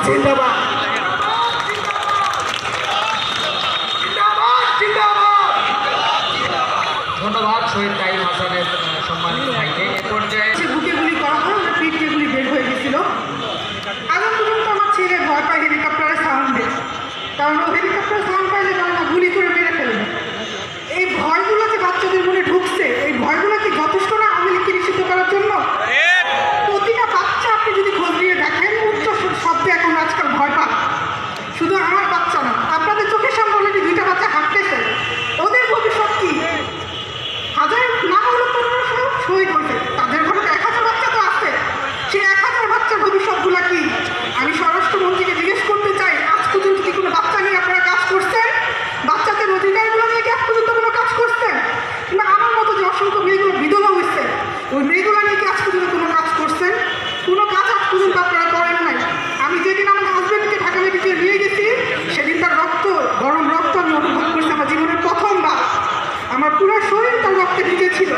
জিন্দাবাদ। ধন্যবাদ শহীদ তাইম হাসানের সম্মানিত ভাইকে। এ পর্যায়ে বুকে গুলি করা হয়, ওদের পিঠ দিয়ে গুলি বের হয়ে গেছিল। আগে পর্যন্ত আমার ছেলে ভয় পায় হেলিকপ্টারের সাউন্ডে, কারণ ও হেলিকপ্টারের সাউন্ড পাইলে তারা না গুলি করে মেরে ফেলবে। এই ভয়গুলো যে বাচ্চাদের মনে ঢুকছে, এই ভয়গুলো কি যথেষ্ট না আওয়ামী লীগকে নিষিদ্ধ করার জন্য? প্রতিটা বাচ্চা আপনি যদি খোঁজ নিয়ে দেখেন উচ্চ শব্দে এখন আজকাল ভয় পান। শুধু আমার বাচ্চা না, আপনাদের চোখের সামনে অলরেডি 2টা বাচ্চা হাঁটতেছে। ওদের ভবিষ্যৎ কি? হাজার না হলো 1500 শহীদ হয়েছে, তাদের ঘরে 1000 বাচ্চা তো আছে। সেই 1000 বাচ্চার ভবিষ্যৎগুলা কি? আমি স্বরাষ্ট্রমন্ত্রীকে জিজ্ঞেস করতে চাই, আজ পর্যন্ত কি কোনো বাচ্চা নিয়ে আপনারা কাজ করছেন? বাচ্চাদের অধিকারগুলো নিয়ে কি আজ পর্যন্ত কোনো কাজ করছেন? কিংবা আমার মতো যে অসংখ্য মেয়েগুলো বিধবা হয়েছে, ওই মেয়েগুলো নিয়ে কি আজ পর্যন্ত কোনো কাজ করছেন? কোনো কাজ আজ পর্যন্ত আপনারা করেন নাই। আমি যেদিন আমার হাজব্যান্ডকে ঢাকা মেডিকেলে নিয়ে গেছি, সেদিন তার গরম রক্ত আমি অনুভব করছি আমার জীবনের প্রথমবার। আমার পুরো শরীর তার রক্তে ভিজে ছিল।